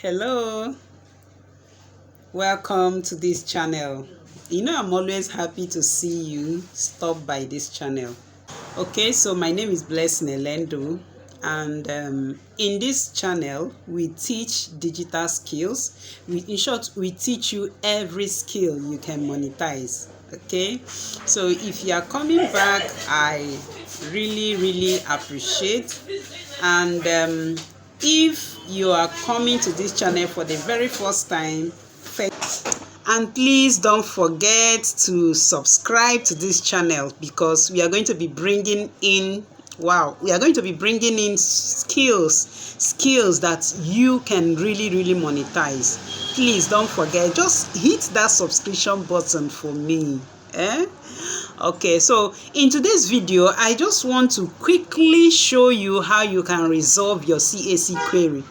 Hello, welcome to this channel. I'm always happy to see you stop by this channel. Okay, so my name is Blessing Elendo, and in this channel we teach digital skills. In short, we teach you every skill you can monetize. Okay, so if you are coming back, I really appreciate. And if you are coming to this channel for the very first time, and please don't forget to subscribe to this channel, because we are going to be bringing in skills that you can really monetize. Please don't forget, just hit that subscription button for me. Okay, so in today's video I just want to quickly show you how you can resolve your CAC query.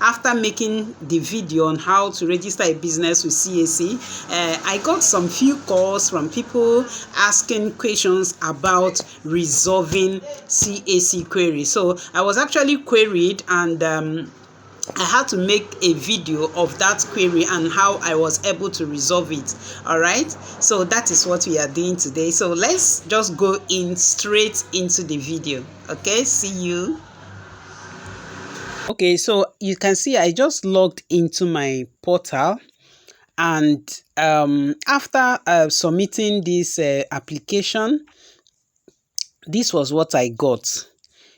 After making the video on how to register a business with CAC, I got some few calls from people asking questions about resolving CAC query. So I was actually queried, and I had to make a video of that query and how I was able to resolve it. All right, so that is what we are doing today. So let's just go in straight into the video. Okay, see you. Okay, so you can see I just logged into my portal, and after submitting this application, this was what I got.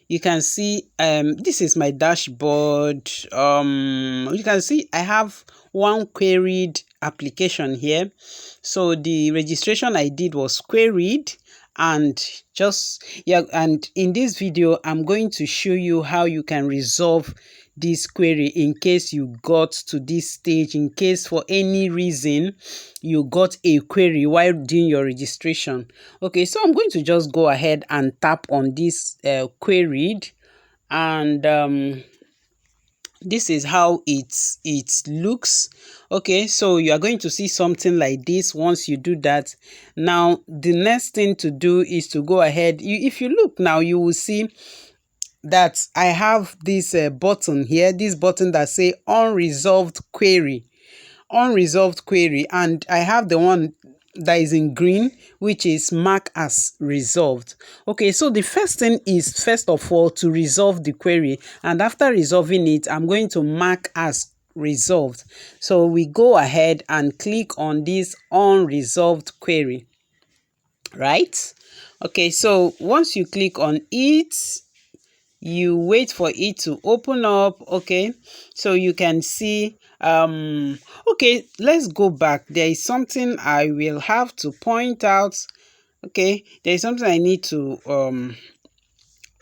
You can see this is my dashboard. You can see I have one queried application here. So the registration I did was queried, and and in this video I'm going to show you how you can resolve this query in case you got to this stage, in case for any reason you got a query while doing your registration. Okay, so I'm going to just go ahead and tap on this queried, and this is how it looks. Okay, so you are going to see something like this. Once you do that, now the next thing to do is to go ahead. If you look now, you will see that I have this button here, this button that say unresolved query, and I have the one that is in green, which is mark as resolved. Okay, so the first thing is, first of all, to resolve the query, and after resolving it, I'm going to mark as resolved. So we go ahead and click on this unresolved query, right? Okay, so once you click on it, you wait for it to open up. Okay, so you can see okay, let's go back. There is something I will have to point out. Okay, there is something I need to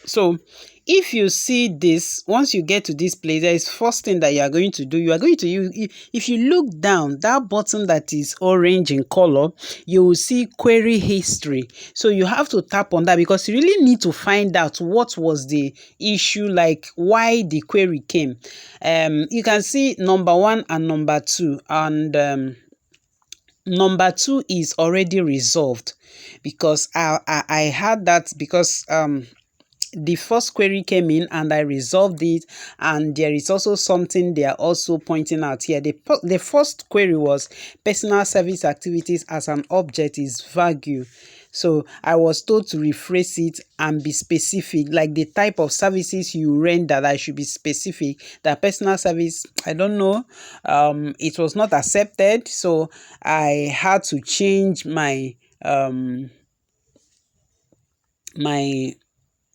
so if you see this, once you get to this place, there is first thing that you are going to do. You are going to use, if you look down, that button that is orange in color, you will see query history. So you have to tap on that, because you really need to find out what was the issue, like why the query came. You can see number 1 and number 2, and number 2 is already resolved, because I had that, because the first query came in and I resolved it, and there is also something they are also pointing out here. The first query was personal service activities as an object is vague. So I was told to rephrase it and be specific, like the type of services you render, that I should be specific. That personal service, I don't know, it was not accepted, so I had to change my my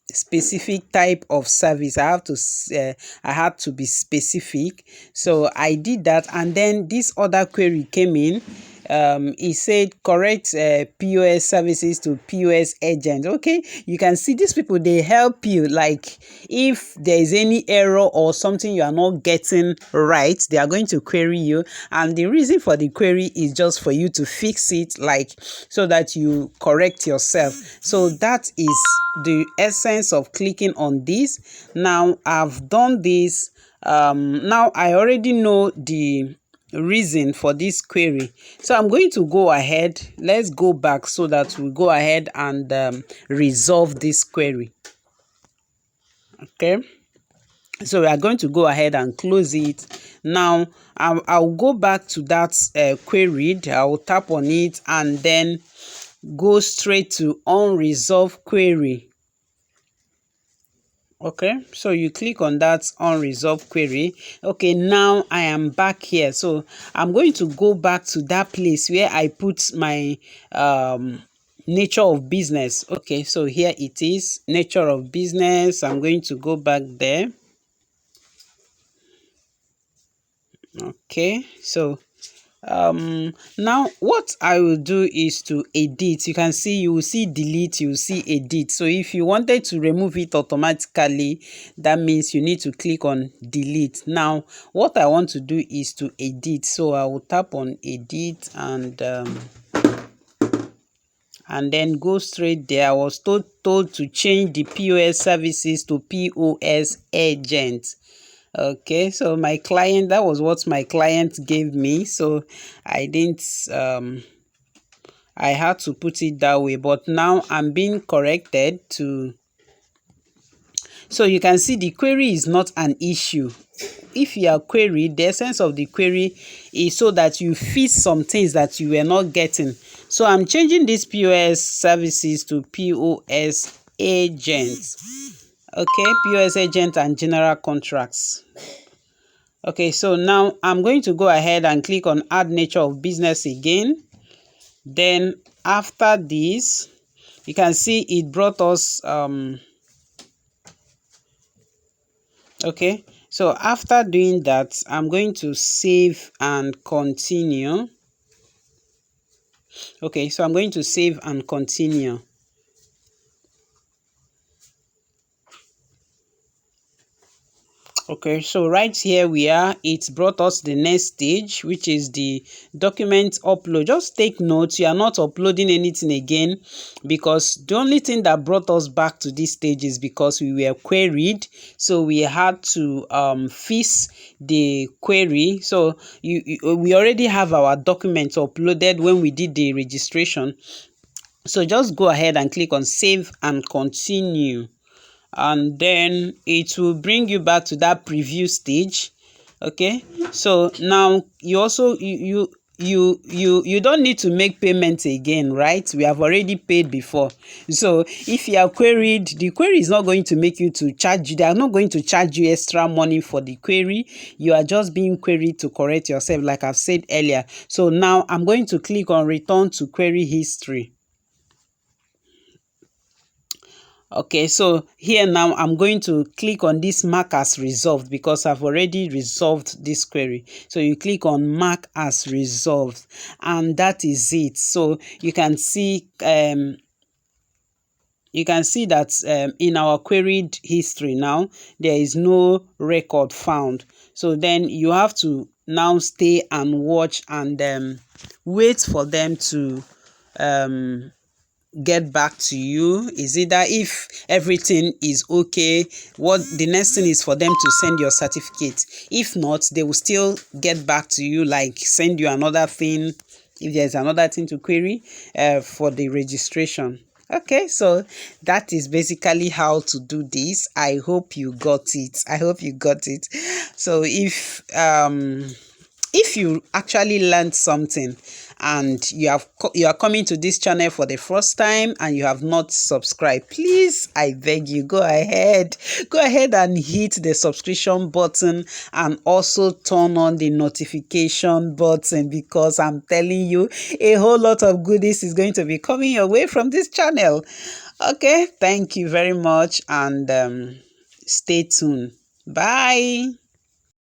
specific type of service. I had to be specific, so I did that. And then this other query came in. It said correct POS services to POS agent. Okay, you can see these people, they help you, like if there is any error or something you are not getting right, they are going to query you, and the reason for the query is just for you to fix it, like so that you correct yourself. So that is the essence of clicking on this. Now I've done this. Now I already know the reason for this query, so I'm going to go ahead. Let's go back so that we go ahead and resolve this query. Okay, So we are going to go ahead and close it. Now I'll go back to that queried. I'll tap on it and then go straight to unresolved query. Okay, so you click on that unresolved query. Okay, now I am back here. So I'm going to go back to that place where I put my nature of business. Okay, so here it is, nature of business. I'm going to go back there. Okay, so now what I will do is to edit. You can see, you will see delete, you will see edit. So if you wanted to remove it automatically, that means you need to click on delete. Now what I want to do is to edit, so I will tap on edit and then go straight there. I was told to change the POS services to POS agent. Okay, so my client, that was what my client gave me, so I didn't I had to put it that way, but now I'm being corrected to. So you can see the query is not an issue. If you are queried, the essence of the query is so that you fix some things that you were not getting. So I'm changing these POS services to POS agents. Okay, POS agent and general contracts. Okay, so now I'm going to go ahead and click on add nature of business again. Then after this, you can see it brought us okay, so after doing that, I'm going to save and continue. Okay, so I'm going to save and continue. Okay, so right here we are. It's brought us the next stage, which is the document upload. Just take note, you are not uploading anything again, because the only thing that brought us back to this stage is because we were queried. So we had to fix the query. So we already have our documents uploaded when we did the registration. So just go ahead and click on save and continue, and then it will bring you back to that preview stage. Okay, so now you also you don't need to make payment again, right? We have already paid before. So if you are queried, the query is not going to make you to charge you. They are not going to charge you extra money for the query. You are just being queried to correct yourself, like I've said earlier. So now I'm going to click on return to query history. Okay, so here now I'm going to click on this mark as resolved, because I've already resolved this query. So you click on mark as resolved, and that is it. So you can see that in our queried history now there is no record found. So then you have to now stay and watch and wait for them to get back to you. Is either if everything is okay, what the next thing is for them to send your certificate. If not, they will still get back to you, like send you another thing if there's another thing to query for the registration. Okay, so that is basically how to do this. I hope you got it. So if you actually learned something and you are coming to this channel for the first time and you have not subscribed, please, I beg you, go ahead and hit the subscription button and also turn on the notification button, because I'm telling you, a whole lot of goodies is going to be coming your way from this channel. Okay, thank you very much, and stay tuned. Bye.